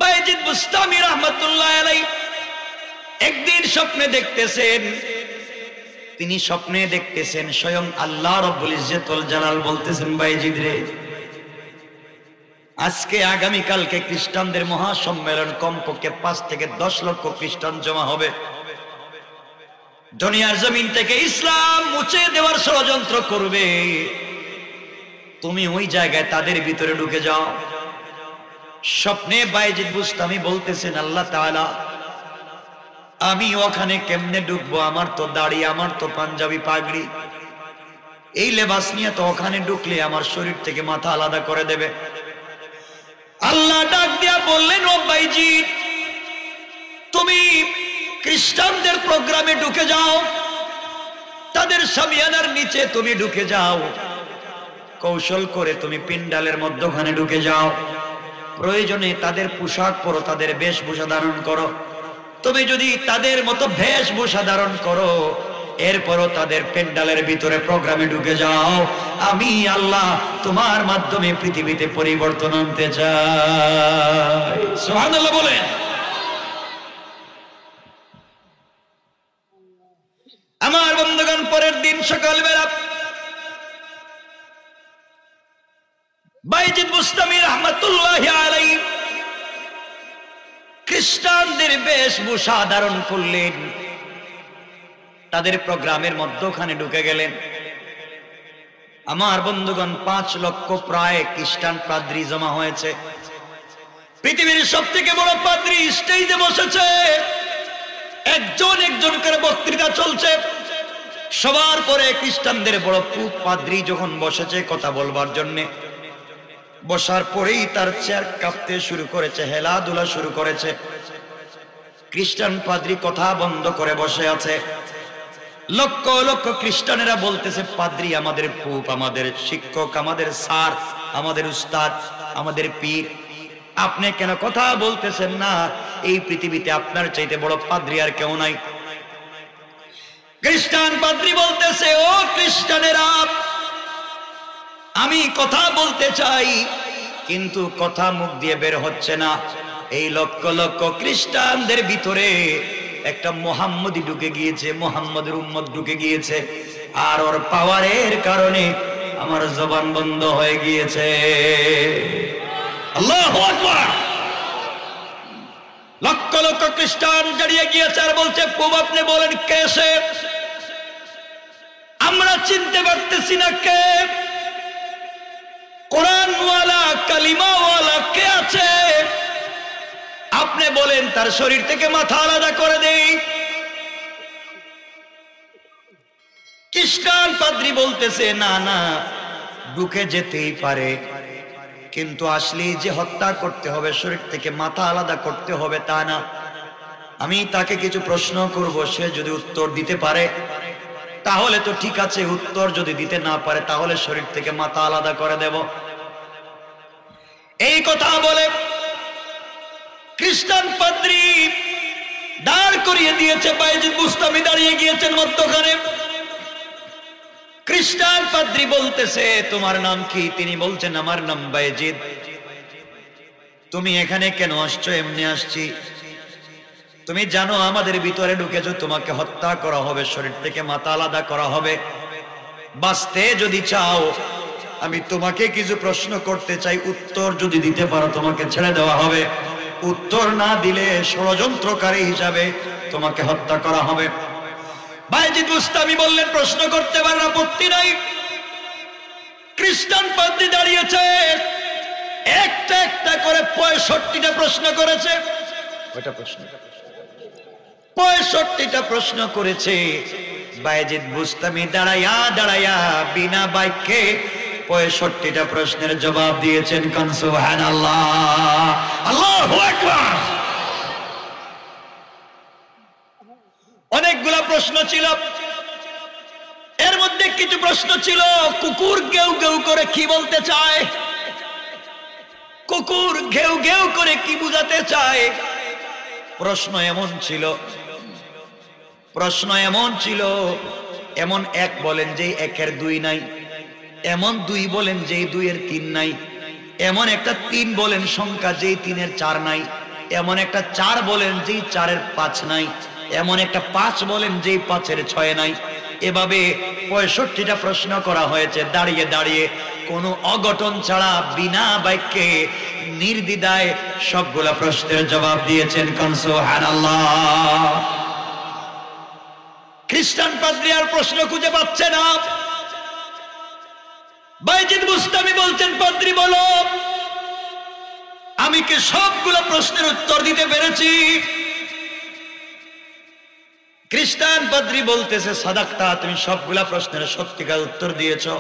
বায়েজিদ বুস্তামি রাহমাতুল্লাহ আলাইহি একদিন স্বপ্নে দেখতেছেন, তিনি স্বপ্নে দেখতেছেন স্বয়ং আল্লাহ রাব্বুল ইজ্জতুল জালাল বলতেছেন, বায়েজিদ রে, আজকে আগামীকালকে খ্রিস্টানদের মহাসম্মেলন, কমপক্ষে 5 থেকে 10 লক্ষ খ্রিস্টান জমা হবে। দুনিয়ার জমিন থেকে ইসলাম মুছে দেওয়ার ষড়যন্ত্র করবে, তুমি ওই জায়গায় তাদের ভিতরে ঢুকে যাও। স্বপ্নে বায়েজিদ বুস্তামি বলতেছেন, আল্লাহ তাআলা, আমি ওখানে কেমনে ঢুকবো? আমার তো দাড়ি, আমার তো পাঞ্জাবি পাগড়ি, এই লেবাস নিয়ে তো ওখানে ঢুকলে আমার শরীর থেকে মাথা আলাদা করে দেবে। আল্লাহ ডাক দিয়া বললেন, ও বায়েজিদ, তুমি খ্রিস্টানদের প্রোগ্রামে ঢুকে যাও, তাদের শামিয়ানার নিচে তুমি ঢুকে যাও, কৌশল করে তুমি পিন্ডালের মধ্যখানে ঢুকে যাও, প্রয়োজনে তাদের পোশাক পরো, তাদের বেশভূষা ধারণ করো। তুমি যদি তাদের মতো বেশভূষা ধারণ করো, এরপরও তাদের পেন্ডালের ভিতরে প্রোগ্রামে ঢুকে যাও, আমি আল্লাহ তোমার মাধ্যমে পৃথিবীতে পরিবর্তন আনতে চাই। সুবহানাল্লাহ বলেন। আমার বন্ধুগণ, পরের দিন সকালবেলা বায়েজিদ বুস্তামি রাহমাতুল্লাহি আলাইহি খ্রিস্টানদের বেশভূষা ধারণ করলেন, তাদের প্রোগ্রামের মধ্যখানে ঢুকে গেলেন। আমার বন্ধুগণ, 5 লক্ষ প্রায় খ্রিস্টান পাদ্রী জমা হয়েছে। পৃথিবীর সবথেকে বড় পাদ্রী স্টেজে বসেছে, একজন একজন করে বক্তৃতা চলছে। সবার পরে খ্রিস্টানদের বড় পাদ্রী যখন বসেছে কথা বলবার জন্য, বসার পরেই তার চেয়ার কাঁপতে শুরু করেছে, হেলাধুলা শুরু করেছে। খ্রিস্টান পাদ্রী কথা বন্ধ করে বসে আছে। লক্ষ লক্ষ খ্রিস্টানেরা বলতেছে, পাদ্রী আমাদের পোপ, আমাদের শিক্ষক, আমাদের স্যার, আমাদের উস্তাদ, আমাদের পীর, আপনি কেন কথা বলতেছেন না? এই পৃথিবীতে আপনার চাইতে বড় পাদ্রী আর কেউ নাই। খ্রিস্টান পাদ্রী বলতেছে, ও খ্রিস্টানেরা, আমি কথা বলতে চাই, কিন্তু কথা মুখ দিয়ে বের হচ্ছে না। এই লক্ষ লক্ষ খ্রিস্টানদের ভিতরে একটা মুহাম্মদী ঢুকে গিয়েছে, মুহাম্মদের উম্মত ঢুকে গিয়েছে, আর ওর পাওয়ারের কারণে আমার জবান বন্ধ হয়ে গিয়েছে। আল্লাহু আকবার। লক্ষ লক্ষ খ্রিস্টান দাঁড়িয়ে গিয়েছে আর বলছে, প্রভু আপনি বলেন কে সে? আমরা চিনতে পারতেছি না কে। কোরআনওয়ালা, কালিমাওয়ালা কে আছে? আপনি বলেন তার শরীর থেকে মাথা আলাদা করে দেই। খ্রিস্টান পাদ্রী বলতেছে, না না, ঢুকে যেতেই পারে, কিন্তু আসলেই যে হত্যা করতে হবে, শরীর থেকে মাথা আলাদা করতে হবে তা না। আমি তাকে কিছু প্রশ্ন করব, সে যদি উত্তর দিতে পারে তাহলে তো ঠিক আছে, উত্তর যদি দিতে না পারে তাহলে শরীর থেকে মাথা আলাদা করে দেব। এই কথা বলে খ্রিস্টান পাদ্রী দাঁড় করিয়ে দিয়েছে, বায়েজিদ বুস্তামি দাঁড়িয়ে গিয়েছেন মধ্যখানে। খ্রিস্টান পাদ্রী বলতেছে, তোমার নাম কি? তিনি বলছেন, আমার নাম বায়েজিদ। তুমি এখানে কেন আসছো? এমনি আসছি। তুমি জানো আমাদের ভিতরে ঢুকেছো, তোমাকে হত্যা করা হবে, শরীর থেকে মাথা আলাদা করা হবে। বাঁচতে যদি চাও, আমি তোমাকে কিছু প্রশ্ন করতে চাই, উত্তর যদি দিতে পারো তোমাকে ছেড়ে দেওয়া হবে, উত্তর না দিলে ষড়যন্ত্রকারী হিসাবে তোমাকে হত্যা করা হবে। বায়েজিদ বুস্তামি বললেন, প্রশ্ন করতে পারেন, আপত্তি নাই। খ্রিস্টান পাদ্রী দাঁড়িয়েছে, একটা একটা করে 65টা প্রশ্ন করেছে। কয়টা প্রশ্ন? 65টা প্রশ্ন করেছে। বায়েজিদ বুস্তামি দাঁড়াইয়া দাঁড়াইয়া বিনা বাক্যে 65টা প্রশ্নের জবাব দিয়েছেন। কান সুবহানাল্লাহ, আল্লাহু আকবার। অনেকগুলা প্রশ্ন ছিল, এর মধ্যে কিছু প্রশ্ন ছিল, কুকুর ঘেউ ঘেউ করে কি বলতে চায়? কুকুর ঘেউ ঘেউ করে কি বুঝাতে চায়? প্রশ্ন এমন ছিল, এমন এক বলেন যে 1-এর 2 নাই, এমন 2 বলেন যে 2-এর 3 নাই, এমন একটা 3 বলেন সংখ্যা যে 3-এর 4 নাই। এমন একটা 4 বলেন যেই 4-এর 5 নাই, এমন একটা 5 বলেন যেই 5-এর 6 নাই। এভাবে 65টা প্রশ্ন করা হয়েছে। দাঁড়িয়ে দাঁড়িয়ে কোনো অঘটন ছাড়া বিনা বাক্যে নির্দ্বিধায় সবগুলা প্রশ্নের জবাব দিয়েছেন। কোন সুবহানাল্লাহ। খ্রিস্টান পাদ্রী আর প্রশ্ন খুঁজে পাচ্ছে না। বাইজিদ বুস্তামি বলছেন, পাদ্রী বলো, আমি কি সবগুলো প্রশ্নের উত্তর দিতে পেরেছি? খ্রিস্টান পাদ্রী বলতেছে, সাদাক্তা, তুমি সবগুলা প্রশ্নের সত্যিকার উত্তর দিয়েছো,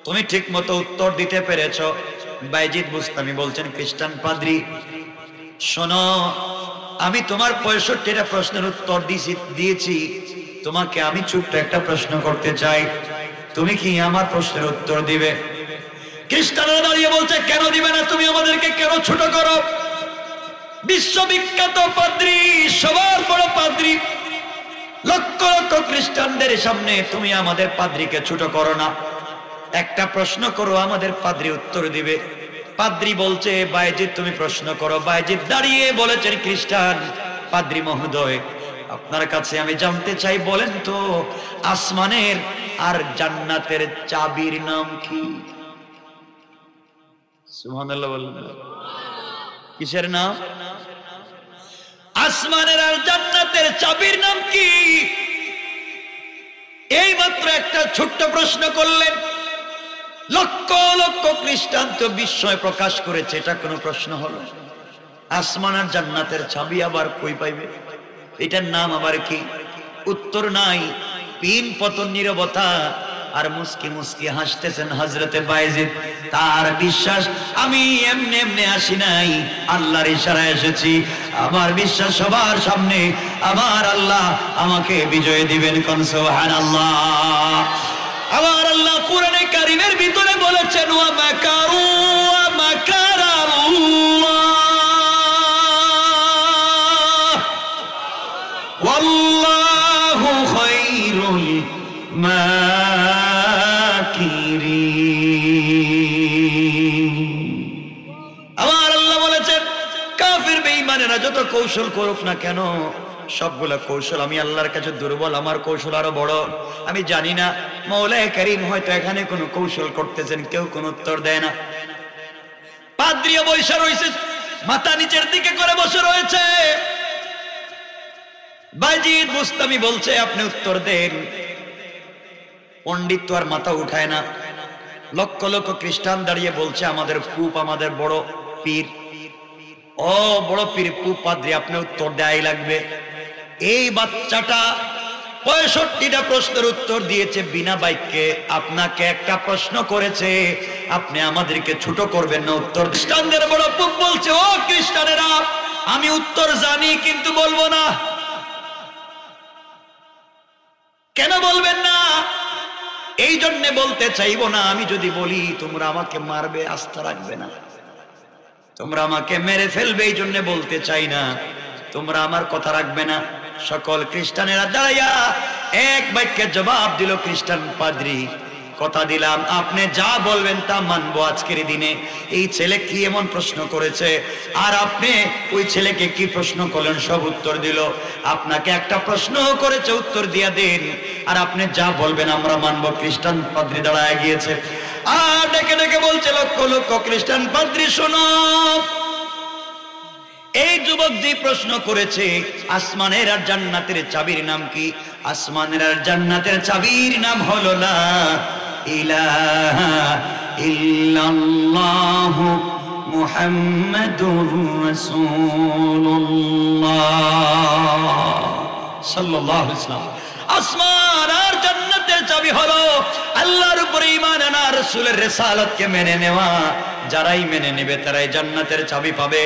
তুমি ঠিক মতো উত্তর দিতে পেরেছো। বাইজিদ বুস্তামি বলছেন, খ্রিস্টান পাদ্রী শোনো, আমি তোমার 65টা প্রশ্নের উত্তর দিয়েছি, তোমাকে আমি ছোট্ট একটা প্রশ্ন করতে চাই, তুমি কি আমার প্রশ্নের উত্তর দিবে? খ্রিস্টানরা দাঁড়িয়ে বলছে, কেন দিবে না? তুমি আমাদেরকে কেন ছোট করো? বিশ্ববিখ্যাত পাদ্রী, সবার বড় পাদ্রী, লক্ষ লক্ষ খ্রিস্টানদের সামনে তুমি আমাদের পাদ্রীকে ছোট করো না। একটা প্রশ্ন করো, আমাদের পাদ্রী উত্তর দিবে। পাদ্রী বলছে, বাইজিদ তুমি প্রশ্ন করো। বাইজিদ দাঁড়িয়ে বলেছেন, খ্রিস্টান পাদ্রী মহোদয়, আপনার কাছে আমি জানতে চাই, বলেন তো আসমানের আর জান্নাতের চাবির নাম কি? সুবহানাল্লাহ বলেন। কিসের নাম? আসমানের আর জান্নাতের চাবির নাম কি? এই মাত্র একটা ছোট্ট প্রশ্ন করলেন। লক্ষ লক্ষ খ্রিস্টান তো বিস্ময় প্রকাশ করেছে, এটা কোনো প্রশ্ন হলো? আসমান আর জান্নাতের চাবি আবার কই পাইবে? এটার নাম আবার কি? উত্তর নাই। পিন পতন নীরবতা, আর মুস্কি মুস্কি হাসতেছেন হযরতে বাইজিদ। তার বিশ্বাস, আমি এমনি এমনি আসি নাই, আল্লাহর ইশারায় এসেছি। আমার বিশ্বাস সবার সামনে আমার আল্লাহ আমাকে বিজয় দিবেন। কোন সুবহানাল্লাহ। আমার আল্লাহ কুরআনে কারীমের ভিতরে বলেছেন, ওয়া মাকারু ওয়া মাকারাল্লাহ ওয়াল্লাহু খায়রুল মাকিরিন। আমার আল্লাহ বলেছেন, কাফির বেঈমানেরা যত কৌশল করুক না কেন, সবগুলা কৌশল আমি আল্লাহর কাছে দুর্বল, আমার কৌশল আরো বড়। আমি জানি না মওলায়ে কারীম হয়তো এখানে কোনো কৌশল করতেছেন, কেউ কোনো উত্তর দেয় না। পাদ্রীও বসে রয়েছে, মাথা নিচের দিকে করে বসে রয়েছে। বাইজিদ বুস্তামি বলছে, আপনি উত্তর দেন। পণ্ডিত তো আর মাথা উঠায় না। লক্ষ লক্ষ খ্রিস্টান দাঁড়িয়ে বলছে, আমাদের পুপ, আমাদের বড় পীর, ও বড় পীর পুপ পাদ্রী, আপনি উত্তর দেয়াই লাগবে। এই বাচ্চাটা 65টা প্রশ্নের উত্তর দিয়েছে বিনা বাক্যে। আপনাকে একটা প্রশ্ন করেছে, আপনি আমাদেরকে ছোট করবেন না উত্তর? খ্রিস্টানদের বড় পুপ বলছে, ও খ্রিস্টানেরা, আমি উত্তর জানি কিন্তু বলবো না। কেন বলবেন না? এই জন্য বলতে চাইবো না, আমি যদি বলি তোমরা আমাকে মারবে, আস্থা রাখবে না, তোমরা আমাকে মেরে ফেলবে, এই জন্য বলতে চাই না। তোমরা আমার কথা রাখবে না। সকল খ্রিস্টানেরা দাঁড়াইয়া এক বাক্যে জবাব দিল, খ্রিস্টান পাদ্রী, কথা দিলাম আপনি যা বলবেন তা মানবো আজকের দিনে। এই ছেলে কি এমন প্রশ্ন করেছে, আর আপনি ওই ছেলেকে কি প্রশ্ন করলেন, সব উত্তর দিল। আপনাকে একটা প্রশ্ন করেছে, উত্তর দিয়া দেন, আর আপনি যা বলবেন আমরা মানবো। খ্রিস্টান পাদ্রী দাঁড়ায় গিয়েছে, আর ডেকে ডেকে বলছে, লক্ষ লক্ষ খ্রিস্টান পাদ্রী শোনো, এই যুবক যে প্রশ্ন করেছে, আসমানের আর জান্নাতের চাবির নাম কি? আসমানের আর জান্নাতের চাবির নাম হলো লা ইলাহা ইল্লাল্লাহু মুহাম্মাদুর রাসূলুল্লাহ সাল্লাল্লাহু আলাইহি ওয়াসাল্লাম। আসমান আর জান্নাতের চাবি হলো আল্লাহর উপরে ঈমান আনা, রাসূলের রিসালাতকে মেনে নেওয়া। যারাই মেনে নেবে তারাই জান্নাতের চাবি পাবে।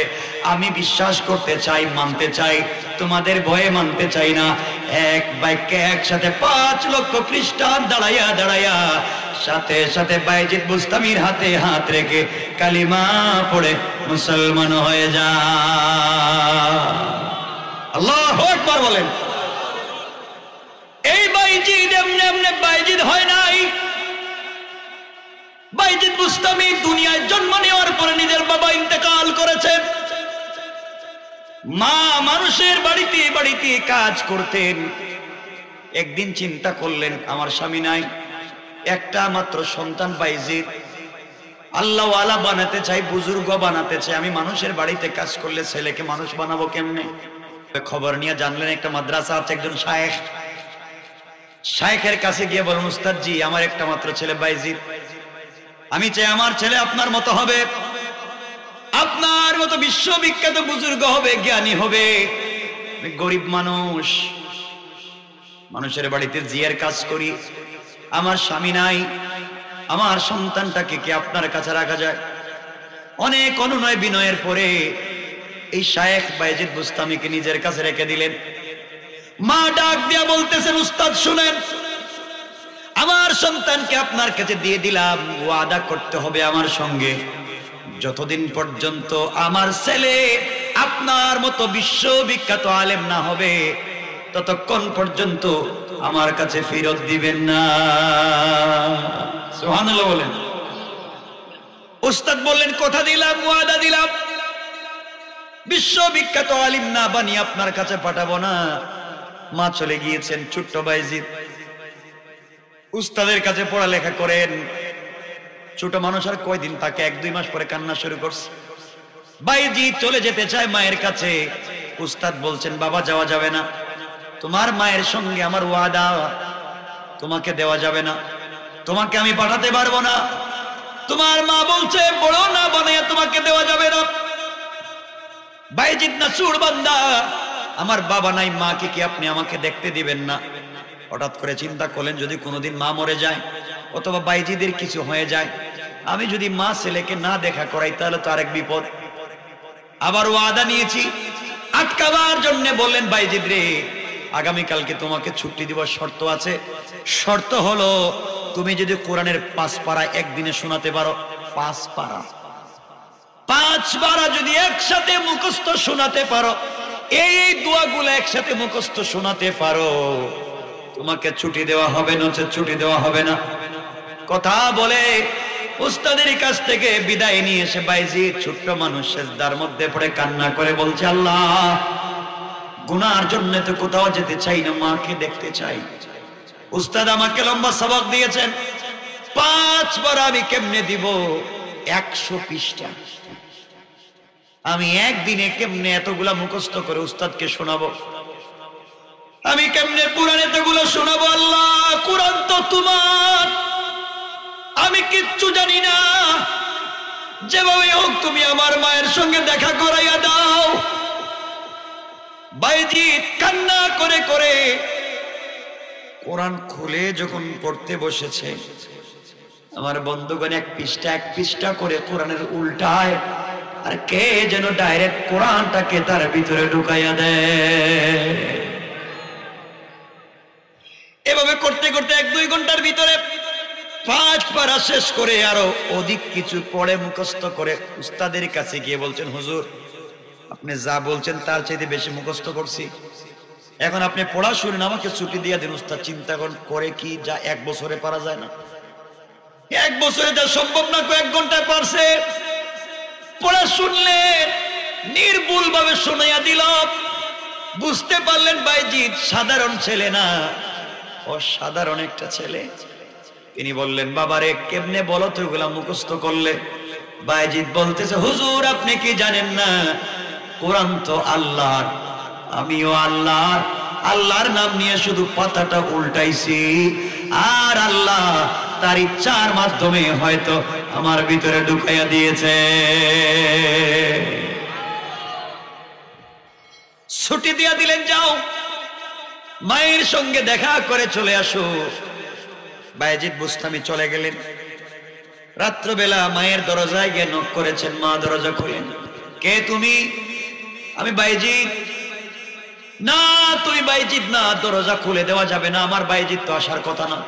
আমি বিশ্বাস করতে চাই, মানতে চাই, তোমাদের ভয়ে মানতে চাই না। এক বাক্যে একসাথে 5 লক্ষ খ্রিস্টান দাঁড়াইয়া দাঁড়াইয়া সাথে সাথে বাইজিদ বুস্তামির হাতে হাত রেখে কালিমা পড়ে মুসলমান হয়ে যায়। আল্লাহু আকবার বলেন। এই বাইজিদ এমনি এমনি বাইজিদ হয় নাই। বাইজিদ বুস্তামি দুনিয়ায় জন্ম নেওয়ার পরে নিজের বাবা ইন্তেকাল করেছেন। মা মানুষের বাড়িতে বাড়িতে কাজ করতেন। একদিন চিন্তা করলেন আমার স্বামী নাই, একটা মাত্র সন্তান বাইজিদ, আল্লাহওয়ালা বানাতে চাই, বুজুর্গ বানাতে চাই, আমি মানুষের বাড়িতে কাজ করলে ছেলেকে মানুষ বানাবো কেমনে? খবর নিয়ে জানলেন একটা মাদ্রাসা আছে, একজন শায়েখ, শায়েখের কাছে গিয়ে বলেন উস্তাদ জি আমার একটা মাত্র ছেলে বাইজিদ, আমি চাই আমার ছেলে আপনার মতো হবে, আপনার মতো বিশ্ববিখ্যাত বুজুর্গ হবে, জ্ঞানী হবে। গরিব মানুষ, মানুষের বাড়িতে জিয়ার কাজ করি, আমার স্বামী নাই, আমার সন্তানটাকে কি আপনার কাছে রাখা যায়? অনেক অনুনয় বিনয়ের পরে এই শায়েখ বাইজিদ বুস্তামিকে নিজের কাছে রেখে দিলেন। মা ডাক দিয়া বলতেছেন উস্তাদ শুনেন, আমার সন্তানকে আপনার কাছে দিয়ে দিলাম, ওয়াদা করতে হবে আমার সঙ্গে, যতদিন পর্যন্ত আমার ছেলে আপনার মতো বিশ্ববিখ্যাত আলেম না হবে ততক্ষণ পর্যন্ত আমার কাছে ফেরত দিবেন না। সুবহানাল্লাহ বলেন। উস্তাদ বললেন কথা দিলাম, ওয়াদা দিলাম, বিশ্ববিখ্যাত আলিম না বানিয়ে আপনার কাছে পাঠাবো না। মা চলে গিয়েছেন, ছোট্ট বাইজিদ উস্তাদের কাছে পড়ালেখা করেন। ছোট মানুষ আর কয়দিন তাকে, 1-2 মাস পরে কান্না শুরু করছে। বাইজিদ চলে যেতে চায় মায়ের কাছে। উস্তাদ বলছেন বাবা যাওয়া যাবে না, তোমার মায়ের সঙ্গে আমার ওয়াদা, তোমাকে দেওয়া যাবে না, তোমাকে আমি পাঠাতে পারবো না। তোমার মা বলছে বড় না বানিয়ে তোমাকে দেওয়া যাবে না। বাইজিদ না চুর বান্দা, আমার বাবা নাই, মাকে কি আপনি আমাকে দেখতে দিবেন না? হঠাৎ করে চিন্তা করলেন যদি কোনোদিন মা মরে যায় অথবা বাইজিদের কিছু হয়ে যায়, আমি যদি মা ছেলেকে না দেখা করাই তাহলে তো আরেক বিপদ। আবার ওয়াদা নিয়েছি আটকাবার জন্য বললেন বাইজিদ রে আগামীকালকে তোমাকে ছুটি দিব, শর্ত আছে, শর্ত হলো তুমি যদি কোরআনের 5 পারা একদিনে শোনাতে পারো, 5 পারা 5 পারা যদি একসাথে মুখস্থ শোনাতে পারো, এই দোয়াগুলো একসাথে মুখস্থ শোনাতে পারো, তোমাকে ছুটি দেওয়া হবে, নচেত ছুটি দেওয়া হবে না। কথা বলে উস্তাদের কাছ থেকে বিদায় নিয়ে এসে বাইজিদ ছোট্ট মানুষ সেজদার মধ্যে পড়ে কান্না করে বলছে আল্লাহ গুনার জন্য তো কোথাও যেতে চাই না, মাকে দেখতে চাই। উস্তাদ আমাকে লম্বা সবক দিয়েছেন, 5 বার আমি কেমনে দিব? 100 পৃষ্ঠা আমি একদিনে কেমনে এতগুলা মুখস্থ করে উস্তাদকে শোনাবো? আমি কেমনে কোরআন এতগুলো শোনাবো? আল্লাহ কোরআন তো তোমার, আমি কিচ্ছু জানি না, যেভাবে হোক তুমি আমার মায়ের সঙ্গে দেখা করাইয়া দাও। বাইজিদ কান্না করে করে কোরআন খুলে যখন পড়তে বসেছে, আমার বন্ধুগণ এক পৃষ্ঠা করে কোরআনের উল্টায়, আর কে যেন ডাইরেক্ট কোরআনটাকে তার ভিতরে ঢুকাইয়া দেয়। এভাবে করতে করতে 1-2 ঘন্টার ভিতরে 5 পারা শেষ করে আরো অধিক কিছু পড়ে মুখস্থ করে উস্তাদের কাছে গিয়ে বলছেন হুজুর আপনি যা বলছেন তার চাইতে বেশি মুখস্থ করছি, এখন আপনি পড়া শুনেন, আমাকে ছুটি দিয়ে দিন। উস্তাদ চিন্তা করে কি যা 1 বছরে পারা যায় না? 1 বছরে যা সম্ভব না, 1 ঘন্টায় পারছে। পড়া শুনলেন, নির্ভুল ভাবে শোনাইয়া দিল। বুঝতে পারলেন বাইজিদ সাধারণ ছেলে না, অসাধারণ একটা ছেলে। তিনি বললেন বাবারে কেমনে বলো তো এগুলা মুখস্থ করলে? বাইজিদ বলতেছে হুজুর আপনি কি জানেন না কোরআন তো আল্লাহর, আমিও আল্লাহর, আল্লাহর নাম নিয়ে শুধু পাতাটা উল্টাইছি, আর আল্লাহ তার ইচ্ছার মাধ্যমে হয়তো আমার ভিতরে ঢুকাইয়া দিয়েছে। ছুটি দিয়া দিলেন, যাও মায়ের সঙ্গে দেখা করে চলে আসো। বাইজিদ বুস্তামি চলে গেলেন। রাত্রবেলা মায়ের দরজায় গিয়ে নক করেছেন, মা দরজা খুলেন। কে তুমি? আমি বাইজিদ। না তুই বাইজিদ না, দরজা খুলে দেওয়া যাবে না, আমার বাইজিদ তো আসার কথা না।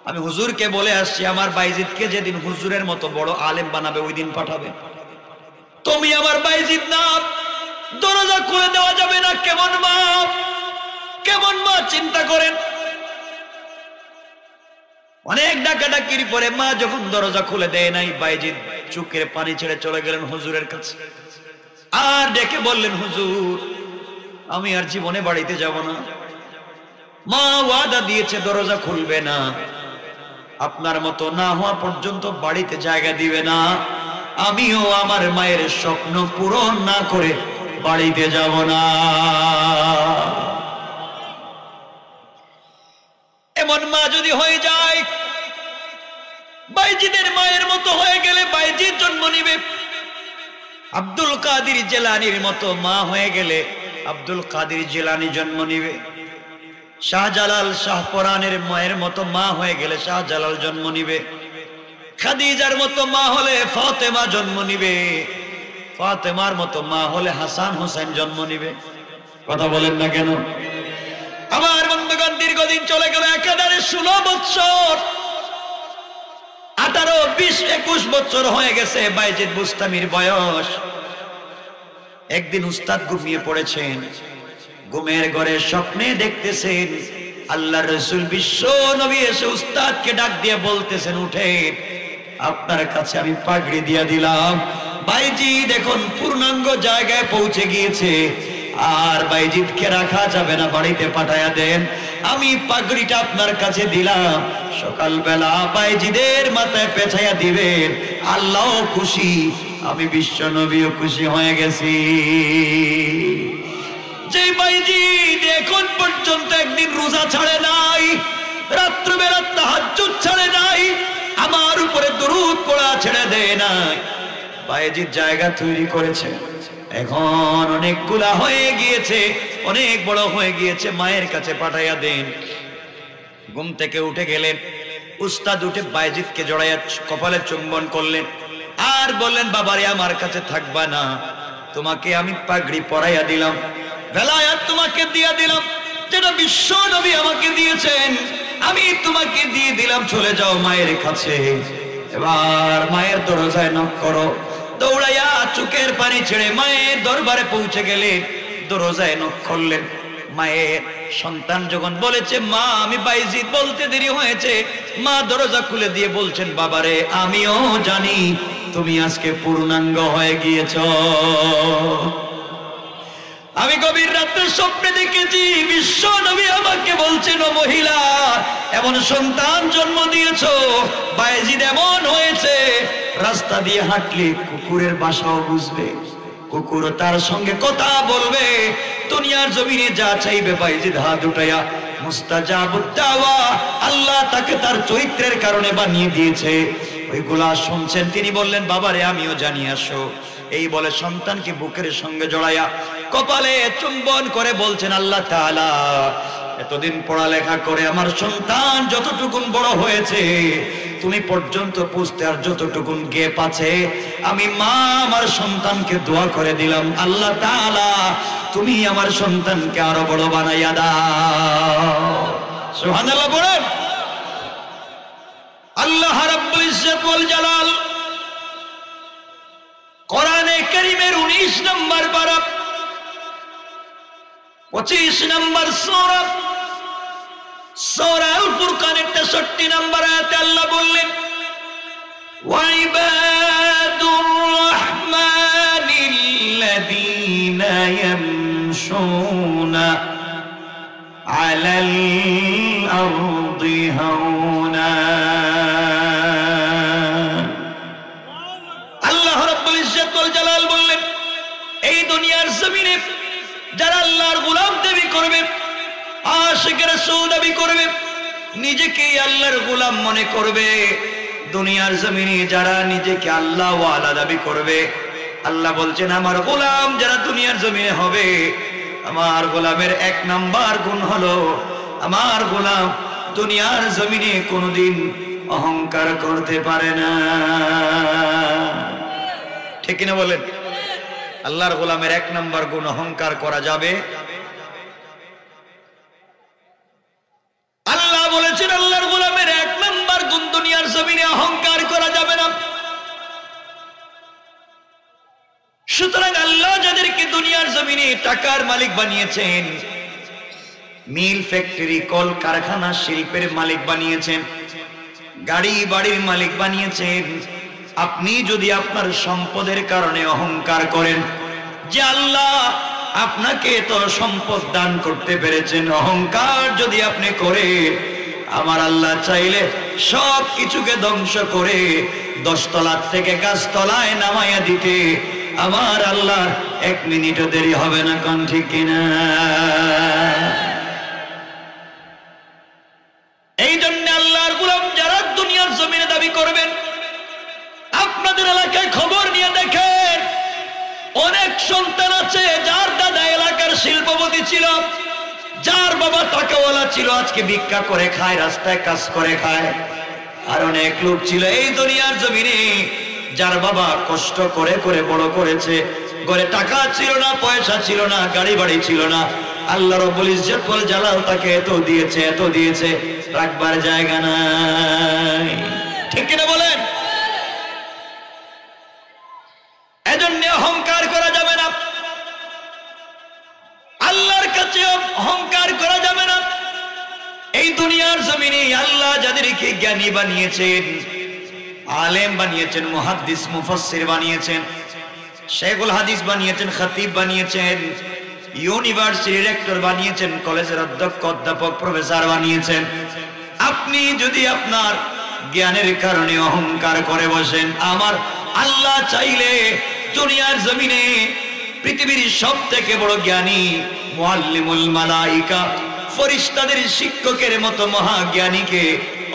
আমি হুজুরকে বলে আসছি আমার বাইজিদকে যেদিন হুজুরের মতো বড় আলেম বানাবে ওই দিন পাঠাবে। তুমি আমার বাইজিদ না, দরজা খুলে দেওয়া যাবে না। কেমন মা, কেমন মা চিন্তা করেন। অনেক ডাকাডাকির পরে মা যখন দরজা খুলে দেয় নাই, বাইজিদ চোখের পানি ছেড়ে চলে গেলেন হুজুরের কাছে। আর ডেকে বললেন, হুজুর আমি আর জীবনে বাড়িতে যাব না, মা ওয়াদা দিয়েছে দরজা খুলবে না, আপনার মতো না হওয়া পর্যন্ত বাড়িতে জায়গা দিবে না, আমিও আমার মায়ের স্বপ্ন পূরণ না করে বাড়িতে যাব না। এমন মা যদি হয়ে যায়, বাইজিদের মায়ের মতো হয়ে গেলে বাইজির জন্ম নিবে, আব্দুল কাদের জিলানীর মতো মা হয়ে গেলে আব্দুল কাদের জিলানী জন্ম নিবে, শাহজালাল শাহপরানের মায়ের মতো মা হয়ে গেলে শাহজালাল জন্ম নিবে, খাদিজার মতো মা হলে ফাতেমা জন্ম নিবে, ফাতেমার মতো মা হলে হাসান হোসেন জন্ম নিবে। কথা বলেন না কেন? আমার বন্ধুগণ, দীর্ঘদিন চলে গেল, একেবারে 16 বছর, 18, 20, 21 বছর হয়ে গেছে বাইজিদ বুস্তামির বয়স। একদিন উস্তাদ ঘুমিয়ে পড়েছেন, ঘুমের ঘরে স্বপ্নে দেখতেছেন আল্লাহর রাসূল বিশ্ব নবী এসে উস্তাদকে ডাক দিয়ে বলতেছেন, উঠেন, আপনার কাছে আমি পাগড়ি দিয়ে দিলাম। বাইজিদ এখন পূর্ণাঙ্গ জায়গায় পৌঁছে গিয়েছে, আর বাইজিদকে রাখা যাবে না, বাড়িতে পাঠায়া দেন, আমি পাগড়িটা আপনার কাছে দিলাম, সকালবেলা বাইজিদের মাথায় পেঁচাইয়া দিবেন, আল্লাহ খুশি, আমি বিশ্ব নবীও খুশি হয়ে গেছি। যে বাইজিদ এখন পর্যন্ত একদিন রোজা ছাড়ে নাই, রাত্রিবেলা তাহাজ্জুদ ছাড়ে নাই, আমার উপরে দরুদ পড়া ছেড়ে দেয় নাই, বাইজিদ জায়গা তৈরি করেছে, এখন অনেকগুলা হয়ে গিয়েছে, অনেক বড় হয়ে গিয়েছে, মায়ের কাছে পাঠাইয়া দেন। ঘুম থেকে উঠে গেলেন, উস্তাদ উঠে বাইজিদকে জড়াইয়া কপালে চুম্বন করলেন, আর বললেন, বাবারে আমার কাছে থাকবা না, তোমাকে আমি পাগড়ি পরাইয়া দিলাম, বেলায়াত তোমাকে দিয়ে দিলাম, যেটা বিশ্ব নবী আমাকে দিয়েছেন, আমি তোমাকে দিয়ে দিলাম, চলে যাও মায়ের কাছে। এবার মায়ের দরজায় নক করো। দৌড়াইয়া চোখের পানি ছেড়ে মায়ের দরবারে পৌঁছে গেলেন, দরজায় নক করলেন। মায়ের সন্তান যখন বলেছে, মা আমি বাইজিদ, বলতে দেরি হয়েছে, মা দরজা খুলে দিয়ে বলছেন, বাবারে আমিও জানি তুমি আজকে পূর্ণাঙ্গ হয়ে গিয়েছ, আমি গভীর রাতে স্বপ্নে দেখেছি বিশ্ব নবী আমাকে বলছেন, ও মহিলা এমন সন্তান জন্ম দিয়েছ, বাইজিদ এমন হয়েছে, রাস্তা দিয়ে হাঁটলে কুকুরের বাসাও বুঝবে, কুকুর তার সঙ্গে কথা বলবে, দুনিয়ার জমিনে যা চাইবে বাইজিদ হাত উঠাইয়া মুস্তাজাবুদ দাওয়া, আল্লাহ তাকে তার চরিত্রের কারণে বানিয়ে দিয়েছে, ওইগুলা শুনছেন। তিনি বললেন, বাবারে আমিও জানি, আসো। এই বলে সন্তানকে বুকের সঙ্গে জড়াইয়া কপালে চুম্বন করে বলছেন, আল্লাহ তাআলা এতদিন পড়ালেখা করে আমার সন্তান যতটুকুন বড় হয়েছে, তুমি পর্যন্ত পুষতে আর যতটুকুন গেপ আছে, আমি মা আমার সন্তানকে দোয়া করে দিলাম, আল্লাহ তাআলা তুমি আমার সন্তানকে আরো বড় বানাইয়া দাও। সুবহানাল্লাহ বলেন। আল্লাহ রাব্বুল ইজ্জত ওয়াল জালাল কোরআনে কারীমের 19 নম্বর পারা 25 নম্বর সূরা সূরা আল ফুরকানের 63 নম্বর আয়াতে আল্লাহ বললেন, ওয়া ইবাদুর রাহমানিল্লাযীনা ইয়ামশুনা আলাল আরদি হাওনা। আল্লাহ রাব্বুল ইজ্জত ওয়াল জালাল বললেন, এই দুনিয়ার জমিনে যারা আল্লাহর গোলাম দাবি করবে, আশিকে রাসূল দাবি করবে, নিজেকে আল্লাহর গোলাম মনে করবে, দুনিয়ার জমিনে যারা নিজেকে আল্লাহ ওয়ালা দাবি করবে, আল্লাহ বলছেন আমার গোলাম যারা দুনিয়ার জমিনে হবে, আমার গোলামের 1 নাম্বার গুণ হলো, আমার গোলাম দুনিয়ার জমিনে কোনোদিন অহংকার করতে পারে না। ঠিক কিনা বলেন? আল্লাহর গোলামের 1 নাম্বার গুণ অহংকার করা যাবে। আল্লাহ বলেছেন আল্লাহর গোলামের 1 নাম্বার গুণ দুনিয়ার জমিনে অহংকার করা যাবে না। সুতরাং আল্লাহ যাদেরকে দুনিয়ার জমিনে টাকার মালিক বানিয়েছেন, মিল ফ্যাক্টরি কল কারখানা শিল্পের মালিক বানিয়েছেন, গাড়ি বাড়ির মালিক বানিয়েছেন, আপনি যদি আপনার সম্পদের কারণে অহংকার করেন, যে আল্লাহ আপনাকে এত সম্পদ দান করতে পেরেছেন, অহংকার যদি আপনি করে, আমার আল্লাহ চাইলে সব কিছুকে ধ্বংস করে 10 তলার থেকে গাছতলায় নামাইয়া দিতে আমার আল্লাহ 1 মিনিটও দেরি হবে না। কোন ঠিক কিনা? এই জন্য আল্লাহর গোলাম যারা দুনিয়ার জমিনে দাবি করবেন, আপনাদের এলাকায় খবর নিয়ে দেখেন, অনেক সন্তান আছে যার দাদা এলাকার শিল্পপতি ছিল, যার বাবা টাকাওয়ালা ছিল, আজকে ভিক্ষা করে খায়, রাস্তায় কাজ করে খায়। আর অনেক লোক ছিল এই দুনিয়ার জমিনে যার বাবা কষ্ট করে করে বড় করেছে, ঘরে টাকা ছিল না, পয়সা ছিল না, গাড়ি বাড়ি ছিল না, আল্লাহ রাব্বুল ইজ্জত ওয়াল জালাল তাকে এত দিয়েছে, রাখবার জায়গা নাই। ঠিক কিনা বলেন? এজন্য অহংকার করা যাবে না, আল্লাহর কাছে অহংকার করা যাবে না। এই দুনিয়ার জমিনে আল্লাহ যাদেরকে জ্ঞানী বানিয়েছেন, আলেম বানিয়েছেন, মুহাদ্দিস মুফাসসির বানিয়েছেন, শেখুল হাদিস বানিয়েছেন, খতিব বানিয়েছেন, ইউনিভার্সিটির রেক্টর বানিয়েছেন, কলেজের অধ্যক্ষ, অধ্যাপক, প্রফেসর বানিয়েছেন, আপনি যদি আপনার জ্ঞানের কারণে অহংকার করে বসেন, আমার আল্লাহ চাইলে দুনিয়ার জমিনে পৃথিবীর সবথেকে বড় জ্ঞানী মুআল্লিমুল মালাইকা, ফেরেশতাদের শিক্ষকের মতো মহাজ্ঞানীকে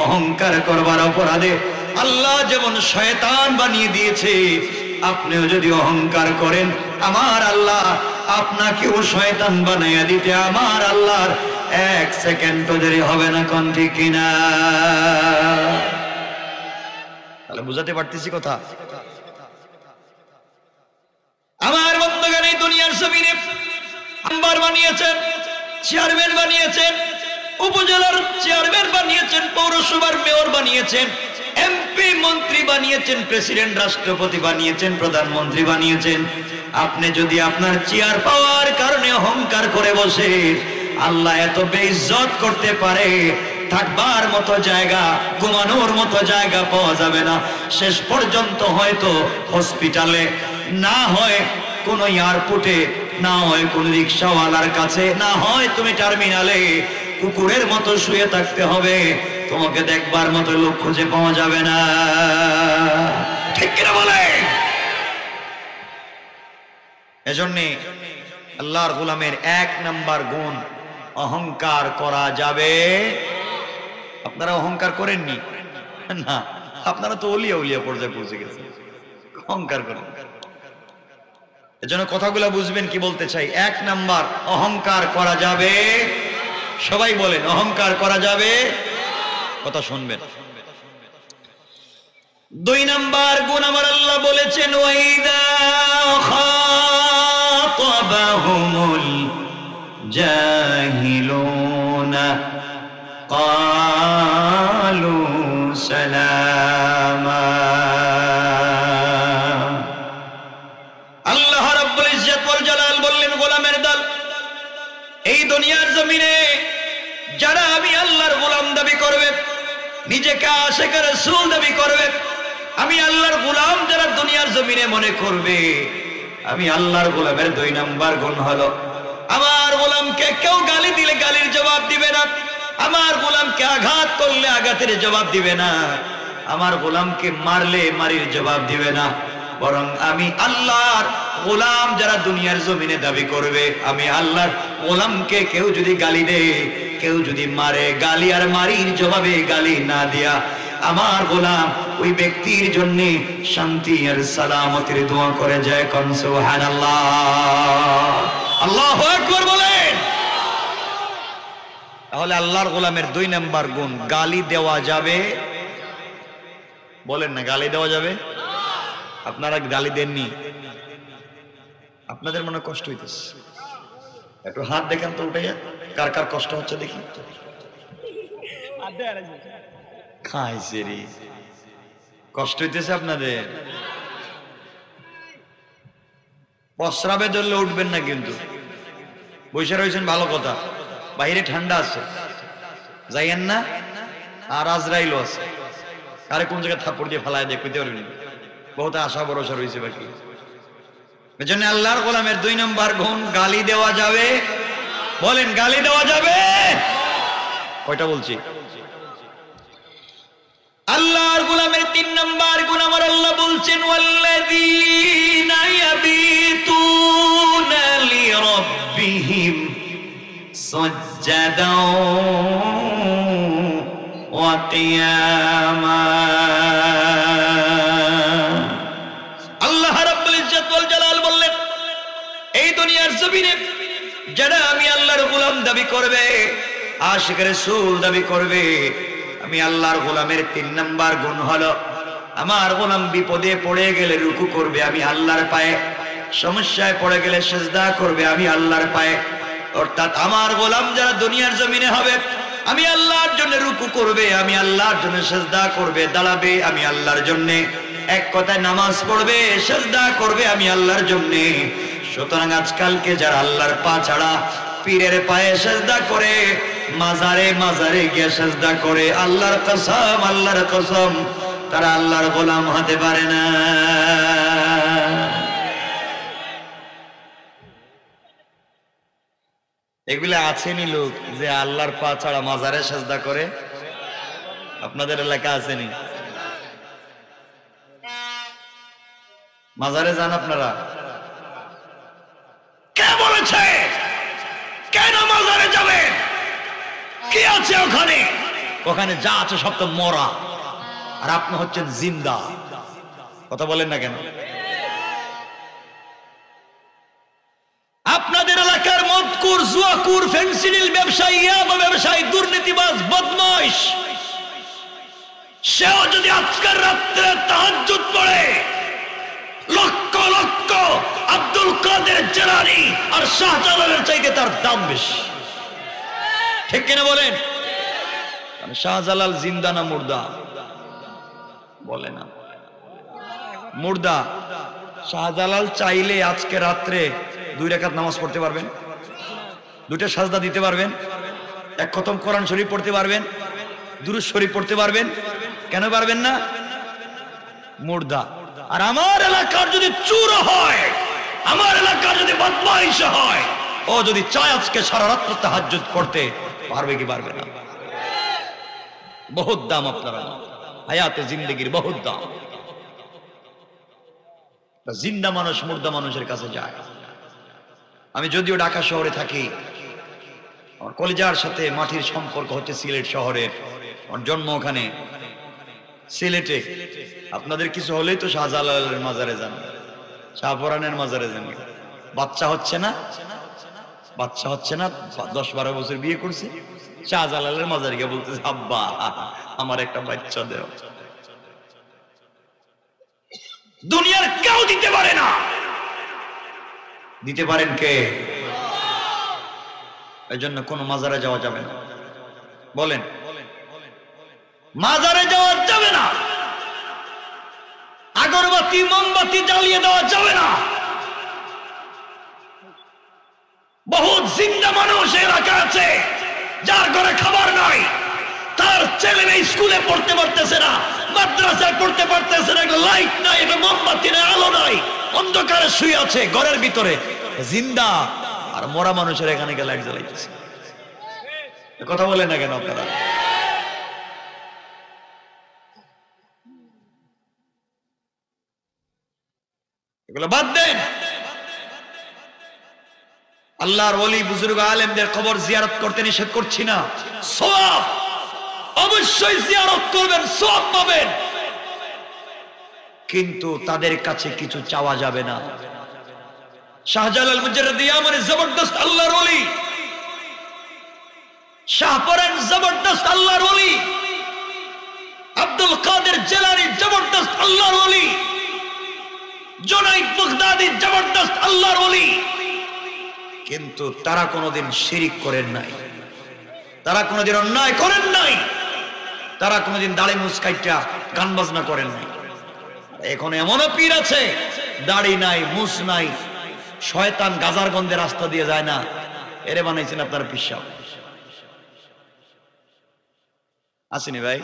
অহংকার করবার অপরাধে আল্লাহ যেমন শয়তান বানিয়ে দিয়েছে, আপনিও যদি অহংকার করেন, আমার আল্লাহ আপনাকেও শয়তান বানাইয়া দিতে আমার আল্লাহর 1 সেকেন্ডও দেরি হবে না। কোন ঠিক কিনা? তাহলে বুঝাতে পারতেছি কথা? আমার বন্ধুগণ, এই দুনিয়ার জমিনে মেম্বার বানিয়েছেন, চেয়ারম্যান বানিয়েছেন, উপজেলার চেয়ারম্যান বানিয়েছেন, পৌরসভার মেয়র বানিয়েছেন, এমপি মন্ত্রী বানিয়েছেন, প্রেসিডেন্ট রাষ্ট্রপতি বানিয়েছেন, প্রধানমন্ত্রী বানিয়েছেন। আপনি যদি আপনার চেয়ার পাওয়ার কারণে অহংকার করে বসে, আল্লাহ এত বেইজ্জত করতে পারে, থাকবার মতো জায়গা, ঘুমানোর মতো জায়গা পাওয়া যাবে না। শেষ পর্যন্ত হয়তো হসপিটালে, না হয় কোন এয়ারপোর্টে, না হয় কোন রিক্সাওয়ালার কাছে, না হয় তুমি টার্মিনালে কুকুরের মতো শুয়ে থাকতে হবে, তোমাকে দেখবার মতো লোক খুঁজে পাওয়া যাবে না। ঠিক কিনা বলে? এজন্য আল্লাহর গোলামের 1 নাম্বার গুণ, অহংকার করা যাবে। আপনারা অহংকার করেননি না, আপনারা তো ওলিয়া পর্যায়ে পৌঁছে গেছেন, অহংকার করেন। এজন্য কথাগুলো বুঝবেন কি বলতে চাই। 1 নাম্বার, অহংকার করা যাবে। সবাই বলেন, অহংকার করা যাবে। কথা শুনবেন। 2 নাম্বার গুণ আমার আল্লাহ বলেছেন, ওয়াইদা খাতাবাহুমুল জাহিলুনা ক্বালু সালামা। আল্লাহ রাব্বুল ইজ্জত ওয়াল জালাল বললেন, গোলামের দল, এই দুনিয়ার জমিনে যারা আমি আল্লাহর গোলাম দাবি করবে, নিজেকে আশিক রাসূল দাবি করবে, আমি আল্লাহর গোলাম যারা দুনিয়ার জমিনে মনে করবে, আমি আল্লাহর গোলামের 2 নাম্বার গুণ হলো, আমার গোলামকে কেউ গালি দিলে গালির জবাব দিবে না, আমার গোলামকে আঘাত করলে আঘাতের জবাব দিবে না, আমার গোলামকে মারলে মারির জবাব দিবে না, বরং আমি আল্লাহর গোলাম যারা দুনিয়ার জমিনে দাবি করবে, আমি আল্লাহর গোলামকে কেউ যদি গালি দেয়, কেউ যদি মারে, গালি আর মারির জবাবে গালি না দিয়া আমার গোলাম ওই ব্যক্তির জন্য শান্তি আর সালামতের দোয়া করে যায়। কোন সুবহানাল্লাহ, আল্লাহু আকবার বলেন। তাহলে আল্লাহর গোলামের 2 নাম্বার গুণ, গালি দেওয়া যাবে। বলেন না, গালি দেওয়া যাবে? আপনারা গালি দেননি, আপনাদের মনে কষ্ট হইতেছে, একটু হাত দেখেন তো উঠাইয়া, কার কার কষ্ট হচ্ছে দেখি। খাইছে রে, কষ্ট হইতেছে আপনাদের? প্রস্রাবে ধরলে উঠবেন না কিন্তু, বসে রয়েছেন ভালো কথা, বাইরে ঠান্ডা আছে, যাইয়েন না। আর আজরাইলও আছে, আরে কোন জায়গায় থাপ্পড় দিয়ে ফেলায় দেখ, কইতে পারবেন, বহুত আশা ভরসা রয়েছে বাকি। এজন্য আল্লাহর গোলামের 2 নম্বর গুণ, গালি দেওয়া যাবে। বলেন, গালি দেওয়া যাবে? কয়টা বলছি? আল্লাহর গোলামের 3 নম্বর গুণ আমার আল্লাহ বলছেন, ওয়াল্লাযীনা ইয়াবিতুনা লিরাব্বিহিম সাজ্জাদাও ওয়া কিয়ামা। আল্লাহ রাব্বুল ইজ্জত ওয়াল জালাল বললেন, এই দুনিয়ার জমিনে যারা আমি আল্লাহর গোলাম দাবি করবে, আশিক রাসূল দাবি করবে, আমি আল্লাহর গোলামের 3 নম্বর গুণ হলো, আমার গোলাম বিপদে পড়ে গেলে রুকু করবে আমি আল্লাহর পায়ে, সমস্যায় পড়ে গেলে সিজদা করবে আমি আল্লাহর পায়ে। অর্থাৎ আমার গোলাম যারা দুনিয়ার জমিনে হবে, আমি আল্লাহর জন্য রুকু করবে, আমি আল্লাহর জন্য সিজদা করবে, দাঁড়াবে আমি আল্লাহর জন্য, এক কথায় নামাজ পড়বে, সিজদা করবে আমি আল্লাহর জন্য। সুতরাং আজকালকে যারা আল্লাহর পা ছাড়া পীরের পায়ে সিজদা করে, মাজারে মাজারে গিয়ে সিজদা করে, আল্লাহর কসম তারা আল্লাহর গোলাম হতে পারে না। এগুলা আছেনি লোক যে আল্লাহর পা ছাড়া মাজারে সিজদা করে? আপনাদের এলাকা আছেনি? মাজারে যান আপনারা? কে বলেছে? কেন মাজারে যাবেন? কি আছে ওখানে? ওখানে যা আছে সব তো মরা, আর আপনি হচ্ছেন জিন্দা। কথা বলেন না কেন? আপনাদের এলাকার মদকুর, জুয়াকুর, ফেন্সিডিল ব্যবসায়ী, ইয়াবা ব্যবসায়ী, দুর্নীতিবাজ, বদমাইশ, সেও যদি আজকের রাত্রে তাহাজ্জুদ পড়ে, লক্ষ লক্ষ আব্দুল কাদের জিলানী আর শাহজালালের চাইতে তার দাম বেশি। ঠিক কিনা বলেন? শাহজালাল জিন্দা না মুর্দা? বলে না, মুর্দা। শাহজালাল চাইলে আজকে রাত্রে 2 রাকাত নামাজ পড়তে পারবেন, 2টা সাজদা দিতে পারবেন, 1 খতম কোরআন শরীফ পড়তে পারবেন, দুরূদ শরীফ পড়তে পারবেন। কেন পারবেন না? মুর্দা। আর আমার এলাকার যদি চুর হয়, আমার এলাকার যদি বদমাইশ হয়, ও যদি চায় আজকে সারা রাত তাহাজ্জুদ করতে, পারবে কি পারবে না? বহুত দাম আপনারা, হায়াতে জিন্দেগির বহুত দাম। জিন্দা মানুষ মুর্দা মানুষের কাছে যায়। আমি যদিও ঢাকা শহরে থাকি, আমার কলিজার সাথে মাটির সম্পর্ক হচ্ছে সিলেট শহরের, আমার জন্ম ওখানে সিলেটে। আপনাদের কিছু হলেই তো শাহজালালের মাজারে যান, শাহপরানের মাজারে যান। বাচ্চা হচ্ছে না, বাচ্চা হচ্ছে না, 10-12 বছর বিয়ে করছে, শাহজালালের মাজারে গিয়ে বলতেছে, আব্বা আমার একটা বাচ্চা দেও। দুনিয়ার কেউ দিতে পারে না। দিতে পারেন কে? এই জন্য কোন মাজারে যাওয়া যাবে না। বলেন, মাজারে যাওয়া যাবে না, আগরবাতি মোমবাতি জ্বালিয়ে দেওয়া যাবে না। বহুত জিন্দা মানুষ এলাকা আছে যার ঘরে খাবার নাই, তার ছেলে মেয়ে স্কুলে পড়তে পারতেছে না, মাদ্রাসায় পড়তে পারতেছে না, লাইট নাই, মোমবাতি নাই, আলো নাই, অন্ধকারে শুয়ে আছে ঘরের ভিতরে জিন্দা। আর মরা মানুষের এখানে গিয়ে লাইট জ্বালাইতেছে। কথা বলেন না কেন আপনারা? এগুলো বাদ দেন। আল্লাহর ওলি বুজুর্গ আলেমদের কবর জিয়ারত করতে নিষেধ করছি না, সওয়াব অবশ্যই জিয়ারত করবেন, সওয়াব পাবেন, কিন্তু তাদের কাছে কিছু চাওয়া যাবে না। শাহজালাল মুজাররদি ইয়ামানি জবরদস্ত আল্লাহর ওলি, শাহপরান জবরদস্ত আল্লাহর ওলি, আব্দুল কাদের জিলানী জবরদস্ত আল্লাহর ওলি, জুনাইদ বাগদাদি জবরদস্ত আল্লাহর ওলি, কিন্তু তারা কোনোদিন শিরিক করেন নাই, তারা কোনোদিন অন্যায় করেন নাই, তারা কোনোদিন দাড়ি মুছকাইটা গান বাজনা করেন নাই। এখন এমনও পীর আছে দাড়ি নাই, মুছ নাই, শয়তান গাজার গন্ধে রাস্তা দিয়ে যায় না, এরে বানাইছেন আপনার পীর সাহেব। আসেনি ভাই?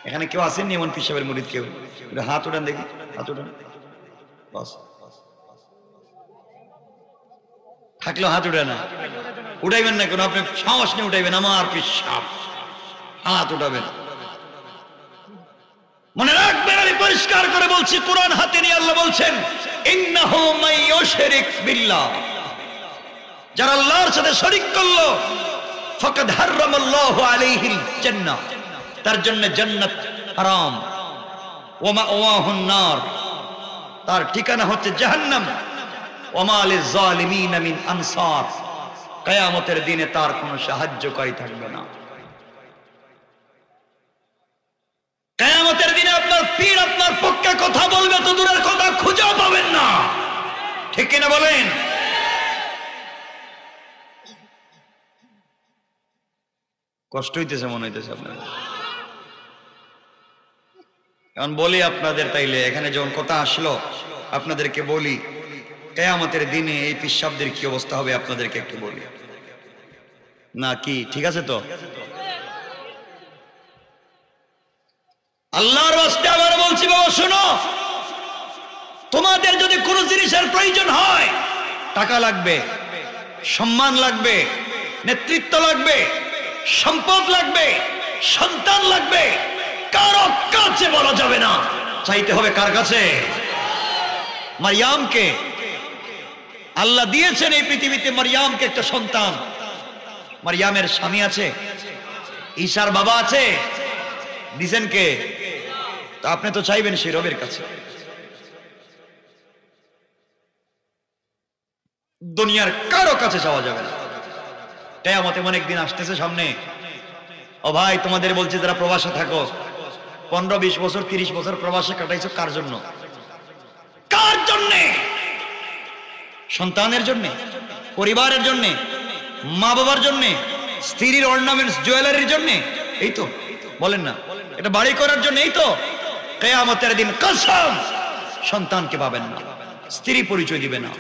এখানে কেউ আসেননি এমন পীর সাহেবের মুরিদ? কেউ হাত উঠান দেখি, হাত উঠান। বাস, থাকলেও হাত উঠে না, উঠাইবেন না কেন? আপনি সাহস নিয়ে উঠাইবেন, আমার পিসাব, হাত উঠাবেন। মনে রাখবেন, আমি পরিষ্কার করে বলছি, কোরআন হাতে নিয়ে আল্লাহ বলছেন, ইন্নাহু মাইয়ুশরিক বিল্লাহ, যারা আল্লাহর সাথে শরীক করলো, ফাকাদ হারামাল্লাহু আলাইহিল জান্নাহ, তার জন্য জান্নাত হারাম, ওয়া মাওয়াহুন নার, তার ঠিকানা হচ্ছে জাহান্নাম, ওয়া মা লিজ জালিমিন মিন আনসার, কিয়ামতের দিনে তার কোনো সাহায্যকারী থাকবে না। কিয়ামতের দিনে আপনার পীর আপনার পক্ষে কথা বলবে তো দূরের কথা, খুঁজেও পাবেন না। ঠিক কিনা বলেন? কষ্ট হইতেছে মনে হইতেছে আপনার? এখন বলি আপনাদের, তাইলে এখানে যখন কথা আসলো আপনাদেরকে বলি, কিয়ামতের দিনে এই পিশাবদের কি অবস্থা হবে আপনাদেরকে একটু বলি না কি? ঠিক আছে তো? আল্লাহর ওয়াস্তে আবার বলছি, বাবা শোনো, তোমাদের যদি কোনো জিনিসের প্রয়োজন হয়, টাকা লাগবে, সম্মান লাগবে, নেতৃত্ব লাগবে, সম্পদ লাগবে, সন্তান লাগবে, কারো কাছে বলা যাবে না, চাইতে হবে কার কাছে? মারিয়ামকে আল্লাহ দিয়েছেন এই পৃথিবীতে, মারিয়ামকে একটা সন্তান। মারিয়ামের স্বামী আছে, ঈসার বাবা আছে, দিছেন কে? তা আপনি তো চাইবেন সেই রবের কাছে। দুনিয়ার কারো কাছে যাওয়া যাবে না। কিয়ামতে অনেক দিন আসতেছে সামনে। ও ভাই, তোমাদের বলছি যারা প্রবাসে থাকো, 15-20 বছর 30 বছর প্রবাসে কাটাইছো, কার জন্য? কার জন্য? সন্তানের জন্য, পরিবারের জন্য, মা বাবার জন্য, স্ত্রীর অর্নামেন্টস জুয়েলারির জন্য? এই তো বলেন না, এটা বাড়ি করার জন্য? এই তো। কিয়ামতের দিন কসম, সন্তানকে পাবেন না, স্ত্রী পরিচয় দিবে না।